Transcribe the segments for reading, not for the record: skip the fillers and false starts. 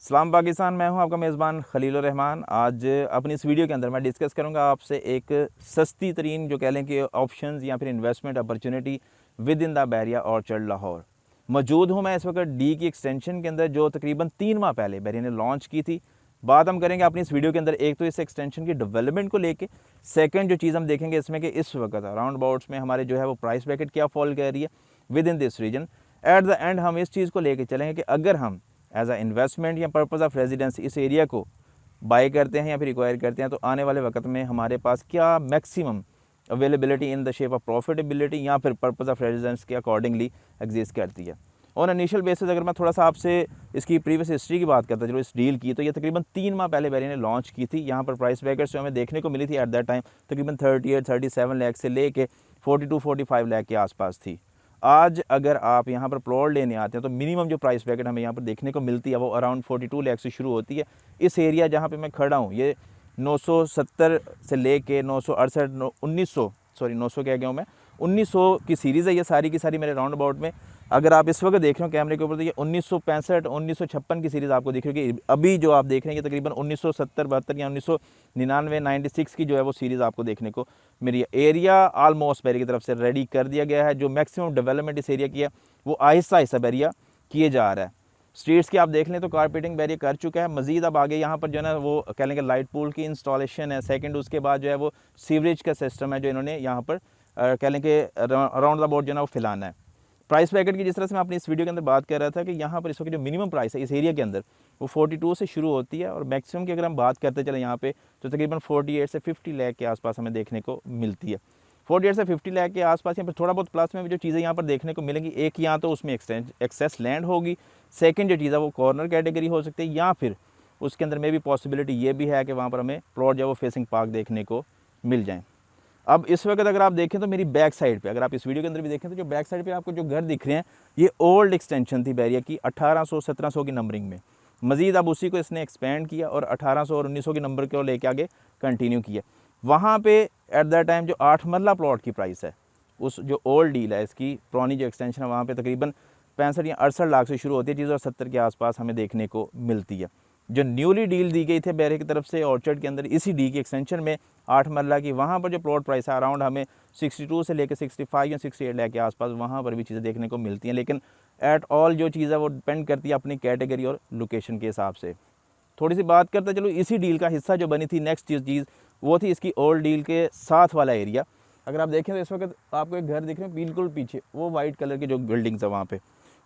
सलाम पाकिस्तान, मैं हूं आपका मेज़बान खलील रहमान। आज अपनी इस वीडियो के अंदर मैं डिस्कस करूंगा आपसे एक सस्ती तरीन जो कह लें कि ऑप्शंस या फिर investment opportunity within the Bahria Orchard Lahore. मौजूद हूं मैं इस वक्त डी की एक्सटेंशन के अंदर जो तकरीबन 3 माह पहले बैरिया ने लॉन्च की थी। बात हम करेंगे अपनी इस वीडियो के अंदर एक तो इस एक्सटेंशन की डेवलपमेंट को लेके, सेकंड जो चीज़ हम देखेंगे इसमें कि इस वक्त अराउंड अबाउट्स में हमारे जो है वो प्राइस ब्रैकेट क्या फॉल कर रही है within this region. At the end हम इस चीज़ को लेके चलेंगे कि अगर हम एज अ इन्वेस्टमेंट या पर्पज़ ऑफ रेजिडेंस इस एरिया को बाय करते हैं या फिर रिक्वायर करते हैं तो आने वाले वक्त में हमारे पास क्या maximum availability in the shape of profitability या फिर पर्पज़ ऑफ रेजिडेंस के अकॉर्डिंगली एग्जिस्ट करती है। ऑन इनिशियल बेसिस अगर मैं थोड़ा सा आपसे इसकी प्रीवियस हिस्ट्री की बात करता चलो इस डील की, तो ये तकरीबन 3 माह पहले बैरिया ने लॉन्च की थी। यहाँ पर प्राइस ब्रैकेट्स जो हमें देखने को मिली थी एट दैट टाइम तकरीबन 38-37 लाख से लेके 42-45 लाख के आसपास थी। आज अगर आप यहाँ पर प्लॉट लेने आते हैं तो मिनिमम जो प्राइस ब्रैकेट हमें यहाँ पर देखने को मिलती है वो अराउंड 42 लाख से शुरू होती है। इस एरिया जहाँ पे मैं खड़ा हूँ ये 970 से लेके 968 1900 कह गया हूँ मैं, 1900 की सीरीज़ है ये सारी की सारी मेरे राउंड अबाउट में। अगर आप इस वक्त देख रहे हो कैमरे के ऊपर तो ये 1965 1956 की सीरीज़ आपको दिख रही है कि अभी जो आप देख रहे हैं ये तकरीबन 1970-72 या 1999-96 की जो है वो सीरीज़ आपको देखने को मेरी एरिया ऑलमोस्ट बैरिया की तरफ से रेडी कर दिया गया है। जो मैक्सिमम डेवलपमेंट इस एरिया की है वो आहिस्ता आहिस्ता बैरिया किए जा रहा है। स्ट्रीट्स की आप देख लें तो कारपेटिंग बैरिया कर चुका है। मजीद अब आगे यहाँ पर जो है ना वो कह लेंगे लाइट पूल की इंस्टॉलेशन है। सेकंड उसके बाद जो है वो सीवरेज का सिस्टम है जो इन्होंने यहाँ पर कह लें कि अराउंड द बोर्ड जो है ना वो फैलाना है। प्राइस ब्रैकेट की जिस तरह से मैं अपनी इस वीडियो के अंदर बात कर रहा था कि यहाँ पर इस वक्त जो मिनिमम प्राइस है इस एरिया के अंदर वो 42 से शुरू होती है और मैक्सिमम की अगर हम बात करते चले यहाँ पे तो तकरीबन 48 से 50 लाख के आसपास हमें देखने को मिलती है। 48 से 50 लाख के आसपास यहाँ पर थोड़ा बहुत प्लस में भी जो चीज़ें यहाँ पर देखने को मिलेंगी, एक यहाँ तो उसमें एक्सेस लैंड होगी, सेकंड जो चीज़ है वो कॉर्नर कैटेगरी हो सकती है या फिर उसके अंदर में भी पॉसिबिलिटी ये भी है कि वहाँ पर हमें प्लॉट जो है वो फेसिंग पार्क देखने को मिल जाएँ। अब इस वक्त अगर आप देखें तो मेरी बैक साइड पे, अगर आप इस वीडियो के अंदर भी देखें तो जो बैक साइड पे आपको जो घर दिख रहे हैं ये ओल्ड एक्सटेंशन थी बैरिया की 1800-1700 की नंबरिंग में। मजीद अब उसी को इसने एक्सपेंड किया और 1800 और 1900 के नंबर को लेके आगे कंटिन्यू किया। वहाँ पे एट दैट टाइम जो 8 मरला प्लॉट की प्राइस है उस जो ओल्ड डील है इसकी पुरानी जो एक्सटेंशन है वहाँ पर तकरीबन 65 या 68 लाख से शुरू होती है चीज़ और 70 के आसपास हमें देखने को मिलती है। जो न्यूली डील दी गई थी बैरिया की तरफ से ऑर्चर्ड के अंदर इसी डी की एक्सटेंशन में 8 मरला की, वहाँ पर जो प्लॉट प्राइस है अराउंड हमें 62 से लेकर 65 या 68 लाख के आसपास वहाँ पर भी चीज़ें देखने को मिलती हैं। लेकिन एट ऑल जो चीज़ है वो डिपेंड करती है अपनी कैटेगरी और लोकेशन के हिसाब से। थोड़ी सी बात करते चलो इसी डील का हिस्सा जो बनी थी नेक्स्ट चीज़ वो थी इसकी ओल्ड डील के साथ वाला एरिया। अगर आप देखें तो इस वक्त आपको एक घर दिख रहे हैं बिल्कुल पीछे वो वाइट कलर की जो बिल्डिंग्स है वहाँ पे,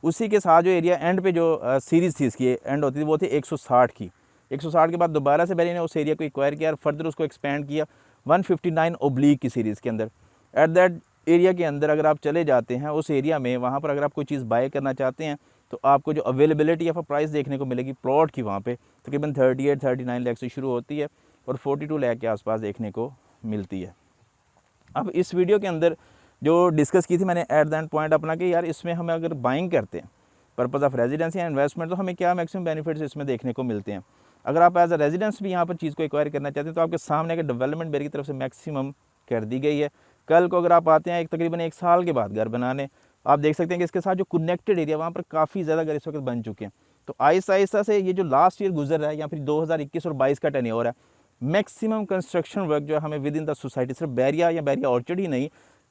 उसी के साथ जो एरिया एंड पे जो सीरीज़ थी इसकी एंड होती थी वो थी 160 की। 160 के बाद दोबारा से बैरिया ने उस एरिया को एक्वायर किया और फर्दर उसको एक्सपेंड किया 159 ओब्लिक की सीरीज़ के अंदर। एट दैट एरिया के अंदर अगर आप चले जाते हैं उस एरिया में, वहाँ पर अगर आप कोई चीज़ बाय करना चाहते हैं तो आपको जो अवेलेबिलिटी ऑफ प्राइस देखने को मिलेगी प्लॉट की वहाँ पे तकरीबन 38-39 लाख से शुरू होती है और 42 लाख के आसपास देखने को मिलती है। अब इस वीडियो के अंदर जो डिस्कस की थी मैंने एट द एंड पॉइंट अपना कि यार इसमें हमें अगर बाइंग करते हैं पर्पज़ ऑफ रेजिडेंस या इन्वेस्टमेंट तो हमें क्या मैक्सिमम बेनिफिट्स इसमें देखने को मिलते हैं। अगर आप एज अ रेजिडेंस भी यहाँ पर चीज़ को एक्वायर करना चाहते हैं तो आपके सामने अगर डेवलपमेंट बैरिया की तरफ से मैक्सिमम कर दी गई है। कल को अगर आप आते हैं तकरीबन 1 साल के बाद घर बनाने, आप देख सकते हैं कि इसके साथ जो कनेक्टेड एरिया वहाँ पर काफ़ी ज़्यादा घर इस वक्त बन चुके हैं। तो आहिस्ता आहिस्ता से ये जो लास्ट ईयर गुजर रहा है या फिर 2021 और 22 का टर्नओवर है, मैक्सिमम कंस्ट्रक्शन वर्क जो हमें विद इन द सोसाइटी सिर्फ बैरिया या बैरिया ऑर्चर्ड ही नहीं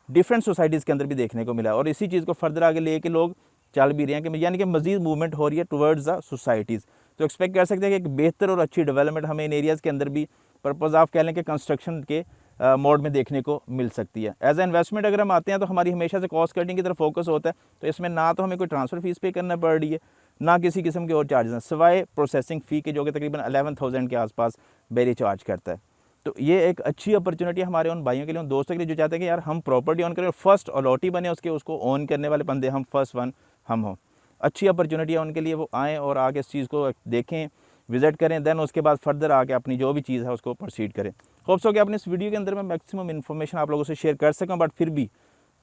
डिफरेंट सोसाइटीज़ के अंदर भी देखने को मिला है और इसी चीज़ को फर्दर आगे लेके लोग चल भी रहे हैं कि यानी कि मजीद मूवमेंट हो रही है टुवर्ड्स द सोसाइटीज़। तो एक्सपेक्ट कर सकते हैं कि एक बेहतर और अच्छी डेवलपमेंट हमें इन एरियाज़ के अंदर भी पर्पज़ ऑफ कह लें कि कंस्ट्रक्शन के मोड में देखने को मिल सकती है। एज ए इन्वेस्टमेंट अगर हम आते हैं तो हमारी हमेशा से कॉस्ट कटिंग की तरफ फोकस होता है, तो इसमें ना तो हमें कोई ट्रांसफ़र फीस पे करना पड़ रही है ना किसी किस्म के और चार्जेस हैं सिवाय प्रोसेसिंग फ़ी के जो कि तकरीबन 11,000 के आसपास बैरिया चार्ज करता है। तो ये एक अच्छी अपॉर्चुनिटी हमारे उन भाइयों के लिए, उन दोस्तों के लिए जो चाहते हैं कि यार हम प्रॉपर्टी ऑन करें, फर्स्ट अलॉटी बने उसको ओन करने वाले बंदे हम फर्स्ट वन हम हों। अच्छी अपॉर्चुनिटी है उनके लिए, वो आएँ और आके इस चीज़ को देखें, विजिट करें, देन उसके बाद फर्दर आके अपनी जो भी चीज़ है उसको प्रोसीड करें। होप्स हो कि अपने इस वीडियो के अंदर मैं मैक्सिमम इन्फॉर्मेशन आप लोगों से शेयर कर सकूँ, बट फिर भी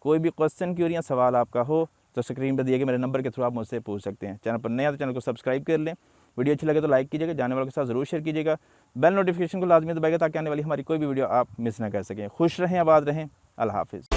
कोई भी क्वेश्चन क्यूरी या सवाल आपका हो तो स्क्रीन पर दिए गए मेरे नंबर के थ्रू आप मुझसे पूछ सकते हैं। चैनल पर नया तो चैनल को सब्सक्राइब कर लें, वीडियो अच्छी लगे तो लाइक कीजिएगा, जाने वालों के साथ ज़रूर शेयर कीजिएगा, बेल नोटिफिकेशन को लाजमी दबाइएगा ताकि आने वाली हमारी कोई भी वीडियो आप मिस ना कर सकें। खुश रहें, आबाद रहें, अल्लाह हाफिज़।